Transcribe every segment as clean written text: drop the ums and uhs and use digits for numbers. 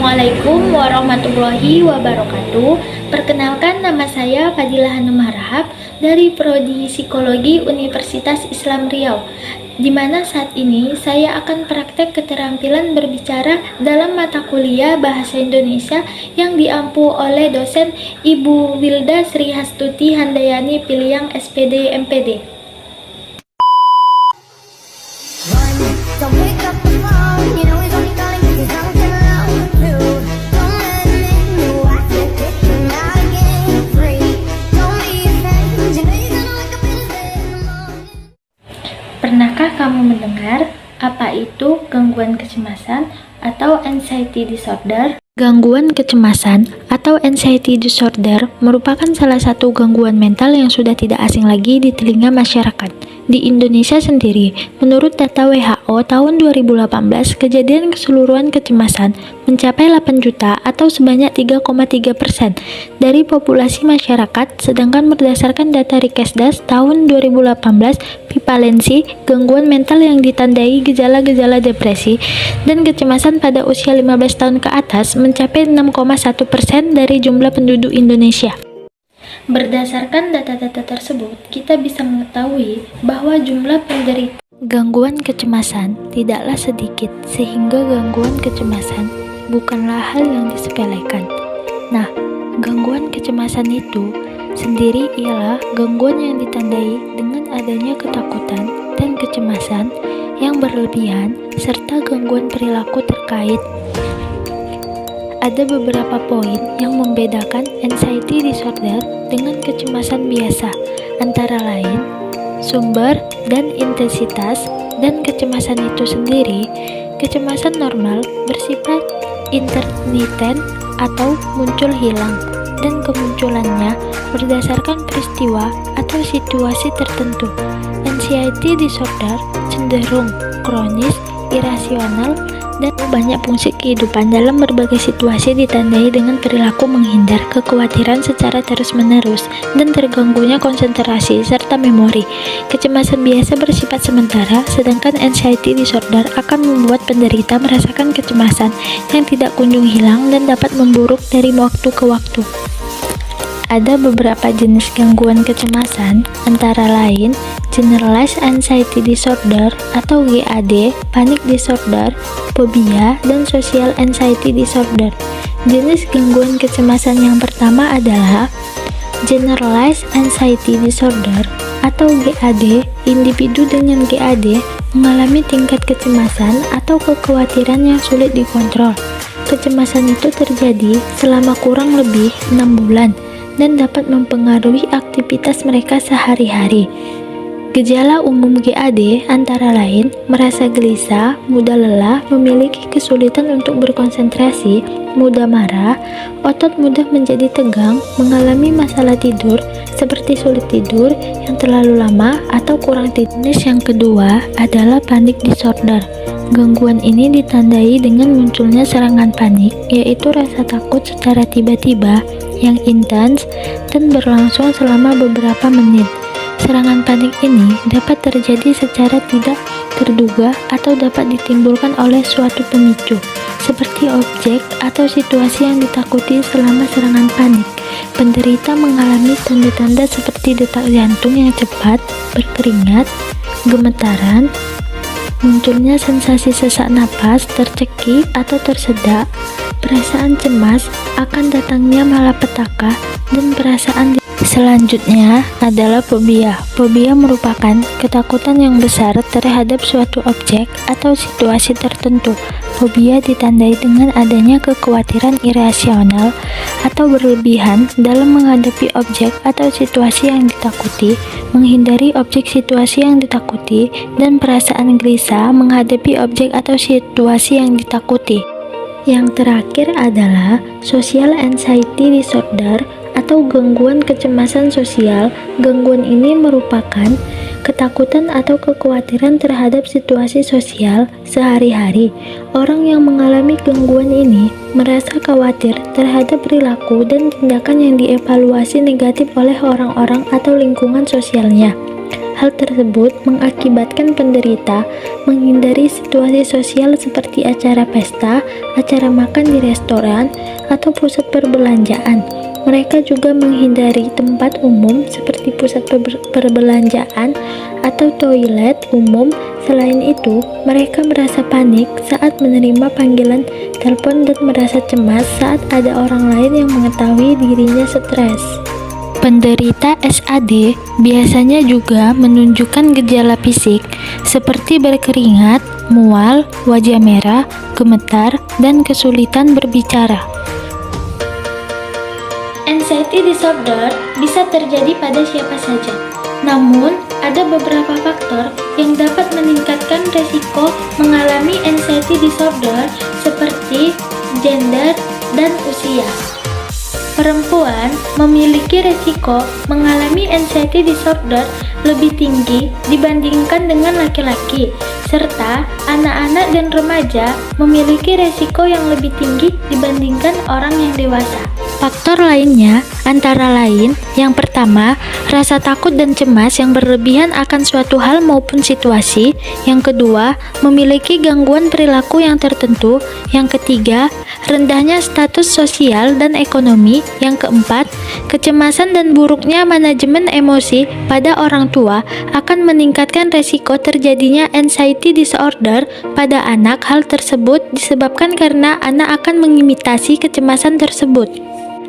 Assalamualaikum warahmatullahi wabarakatuh. Perkenalkan, nama saya Fadilah Hanum Harahap dari Prodi Psikologi Universitas Islam Riau, di mana saat ini saya akan praktek keterampilan berbicara dalam mata kuliah Bahasa Indonesia yang diampu oleh dosen Ibu Wilda Sri Hastuti Handayani Piliang SPD MPD. Pernahkah kamu mendengar apa itu gangguan kecemasan atau anxiety disorder? Gangguan kecemasan atau anxiety disorder merupakan salah satu gangguan mental yang sudah tidak asing lagi di telinga masyarakat. Di Indonesia sendiri, menurut data WHO tahun 2018, kejadian keseluruhan kecemasan mencapai 8 juta atau sebanyak 3,3% dari populasi masyarakat, sedangkan berdasarkan data Rikesdas tahun 2018, prevalensi gangguan mental yang ditandai gejala-gejala depresi dan kecemasan pada usia 15 tahun ke atas mencapai 6,1% dari jumlah penduduk Indonesia. Berdasarkan data-data tersebut, kita bisa mengetahui bahwa jumlah penderita gangguan kecemasan tidaklah sedikit, sehingga gangguan kecemasan bukanlah hal yang disepelekan. Nah, gangguan kecemasan itu sendiri ialah gangguan yang ditandai dengan adanya ketakutan dan kecemasan yang berlebihan serta gangguan perilaku terkait. Ada beberapa poin yang membedakan anxiety disorder dengan kecemasan biasa, antara lain sumber dan intensitas. Dan kecemasan itu sendiri, kecemasan normal bersifat intermittent atau muncul hilang, dan kemunculannya berdasarkan peristiwa atau situasi tertentu. Anxiety disorder cenderung kronis, irasional, dan banyak fungsi kehidupan dalam berbagai situasi ditandai dengan perilaku menghindar, kekhawatiran secara terus-menerus, dan terganggunya konsentrasi serta memori. Kecemasan biasa bersifat sementara, sedangkan anxiety disorder akan membuat penderita merasakan kecemasan yang tidak kunjung hilang dan dapat memburuk dari waktu ke waktu. Ada beberapa jenis gangguan kecemasan, antara lain Generalized Anxiety Disorder atau GAD, Panic Disorder, Fobia, dan Social Anxiety Disorder. Jenis gangguan kecemasan yang pertama adalah Generalized Anxiety Disorder atau GAD. Individu dengan GAD mengalami tingkat kecemasan atau kekhawatiran yang sulit dikontrol. Kecemasan itu terjadi selama kurang lebih 6 bulan dan dapat mempengaruhi aktivitas mereka sehari-hari. Gejala umum GAD antara lain merasa gelisah, mudah lelah, memiliki kesulitan untuk berkonsentrasi, mudah marah, otot mudah menjadi tegang, mengalami masalah tidur seperti sulit tidur yang terlalu lama atau kurang tidur. Jenis yang kedua adalah panic disorder. Gangguan ini ditandai dengan munculnya serangan panik, yaitu rasa takut secara tiba-tiba yang intens dan berlangsung selama beberapa menit. Serangan panik ini dapat terjadi secara tidak terduga atau dapat ditimbulkan oleh suatu pemicu, seperti objek atau situasi yang ditakuti selama serangan panik. Penderita mengalami tanda-tanda seperti detak jantung yang cepat, berkeringat, gemetaran, munculnya sensasi sesak napas, tercekik atau tersedak, perasaan cemas akan datangnya malapetaka, dan perasaan. Selanjutnya adalah fobia. Fobia merupakan ketakutan yang besar terhadap suatu objek atau situasi tertentu. Fobia ditandai dengan adanya kekhawatiran irasional atau berlebihan dalam menghadapi objek atau situasi yang ditakuti, menghindari objek situasi yang ditakuti, dan perasaan gelisah menghadapi objek atau situasi yang ditakuti. Yang terakhir adalah social anxiety disorder atau gangguan kecemasan sosial. Gangguan ini merupakan ketakutan atau kekhawatiran terhadap situasi sosial sehari-hari. Orang yang mengalami gangguan ini merasa khawatir terhadap perilaku dan tindakan yang dievaluasi negatif oleh orang-orang atau lingkungan sosialnya. Hal tersebut mengakibatkan penderita menghindari situasi sosial seperti acara pesta, acara makan di restoran, atau pusat perbelanjaan. Mereka juga menghindari tempat umum seperti pusat perbelanjaan atau toilet umum. Selain itu, mereka merasa panik saat menerima panggilan telepon dan merasa cemas saat ada orang lain yang mengetahui dirinya stres. Penderita SAD biasanya juga menunjukkan gejala fisik seperti berkeringat, mual, wajah merah, gemetar, dan kesulitan berbicara. Anxiety disorder bisa terjadi pada siapa saja. Namun, ada beberapa faktor yang dapat meningkatkan resiko mengalami anxiety disorder seperti gender dan usia. Perempuan memiliki resiko mengalami anxiety disorder lebih tinggi dibandingkan dengan laki-laki, serta anak-anak dan remaja memiliki resiko yang lebih tinggi dibandingkan orang yang dewasa. Faktor lainnya antara lain, yang pertama, rasa takut dan cemas yang berlebihan akan suatu hal maupun situasi. Yang kedua, memiliki gangguan perilaku yang tertentu. Yang ketiga, rendahnya status sosial dan ekonomi. Yang keempat, kecemasan dan buruknya manajemen emosi pada orang tua akan meningkatkan resiko terjadinya anxiety disorder pada anak. Hal tersebut disebabkan karena anak akan mengimitasi kecemasan tersebut.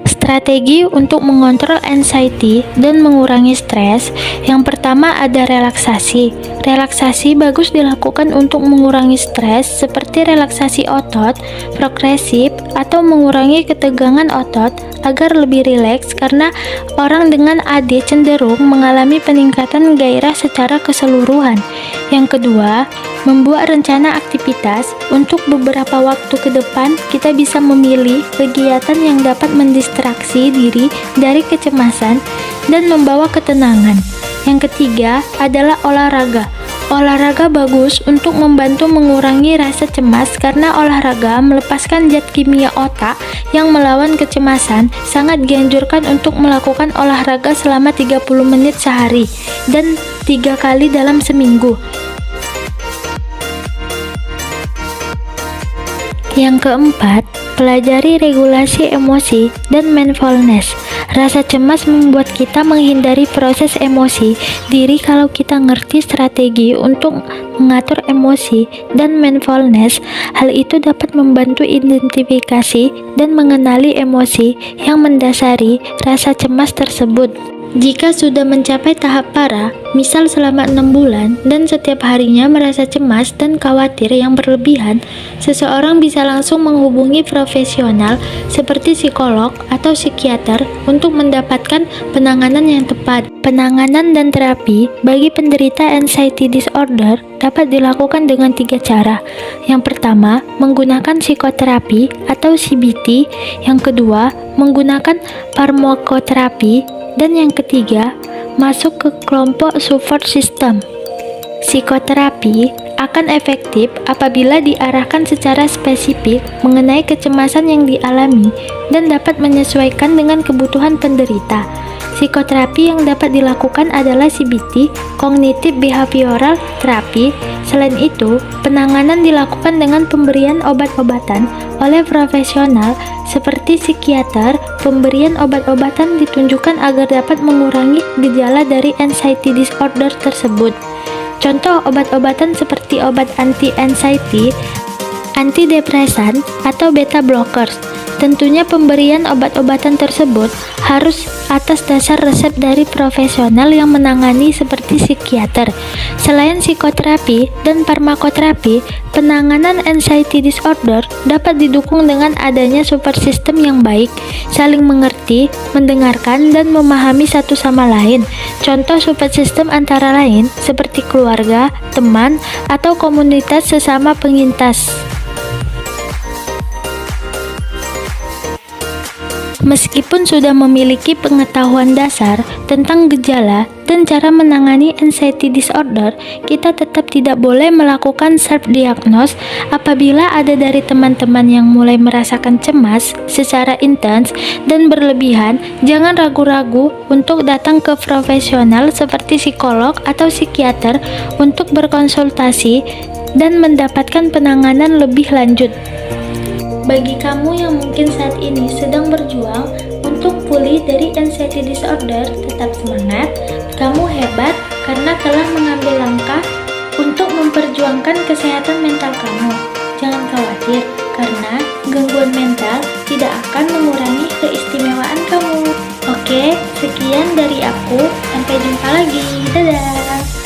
Strategi untuk mengontrol anxiety dan mengurangi stres. Yang pertama ada relaksasi. Relaksasi bagus dilakukan untuk mengurangi stres seperti relaksasi otot, progresif, atau mengurangi ketegangan otot agar lebih rileks karena orang dengan AD cenderung mengalami peningkatan gairah secara keseluruhan. Yang kedua, membuat rencana aktivitas. Untuk beberapa waktu ke depan, kita bisa memilih kegiatan yang dapat mendistraksi diri dari kecemasan dan membawa ketenangan. Yang ketiga adalah olahraga. Olahraga bagus untuk membantu mengurangi rasa cemas karena olahraga melepaskan zat kimia otak yang melawan kecemasan. Sangat dianjurkan untuk melakukan olahraga selama 30 menit sehari dan 3 kali dalam seminggu. Yang keempat, pelajari regulasi emosi dan mindfulness. Rasa cemas membuat kita menghindari proses emosi diri. Kalau kita ngerti strategi untuk mengatur emosi dan mindfulness, hal itu dapat membantu identifikasi dan mengenali emosi yang mendasari rasa cemas tersebut. Jika sudah mencapai tahap parah, misal selama 6 bulan dan setiap harinya merasa cemas dan khawatir yang berlebihan, seseorang bisa langsung menghubungi profesional seperti psikolog atau psikiater untuk mendapatkan penanganan yang tepat. Penanganan dan terapi bagi penderita anxiety disorder dapat dilakukan dengan 3 cara. Yang pertama, menggunakan psikoterapi atau CBT. Yang kedua, menggunakan farmakoterapi. Dan yang ketiga, masuk ke kelompok support system. Psikoterapi akan efektif apabila diarahkan secara spesifik mengenai kecemasan yang dialami dan dapat menyesuaikan dengan kebutuhan penderita. Psikoterapi yang dapat dilakukan adalah CBT, Cognitive Behavioral Therapy. Selain itu, penanganan dilakukan dengan pemberian obat-obatan oleh profesional seperti psikiater. Pemberian obat-obatan ditunjukkan agar dapat mengurangi gejala dari anxiety disorder tersebut. Contoh obat-obatan seperti obat anti-anxiety, antidepresan, atau beta blockers. Tentunya pemberian obat-obatan tersebut harus atas dasar resep dari profesional yang menangani seperti psikiater. Selain psikoterapi dan farmakoterapi, penanganan anxiety disorder dapat didukung dengan adanya support system yang baik, saling mengerti, mendengarkan, dan memahami satu sama lain. Contoh support system antara lain seperti keluarga, teman, atau komunitas sesama penyintas. Meskipun sudah memiliki pengetahuan dasar tentang gejala dan cara menangani anxiety disorder, kita tetap tidak boleh melakukan self-diagnose apabila ada dari teman-teman yang mulai merasakan cemas secara intens dan berlebihan. Jangan ragu-ragu untuk datang ke profesional seperti psikolog atau psikiater untuk berkonsultasi dan mendapatkan penanganan lebih lanjut. Bagi kamu yang mungkin saat ini sedang berjuang untuk pulih dari anxiety disorder, tetap semangat. Kamu hebat karena telah mengambil langkah untuk memperjuangkan kesehatan mental kamu. Jangan khawatir, karena gangguan mental tidak akan mengurangi keistimewaan kamu. Oke, sekian dari aku. Sampai jumpa lagi. Dadah!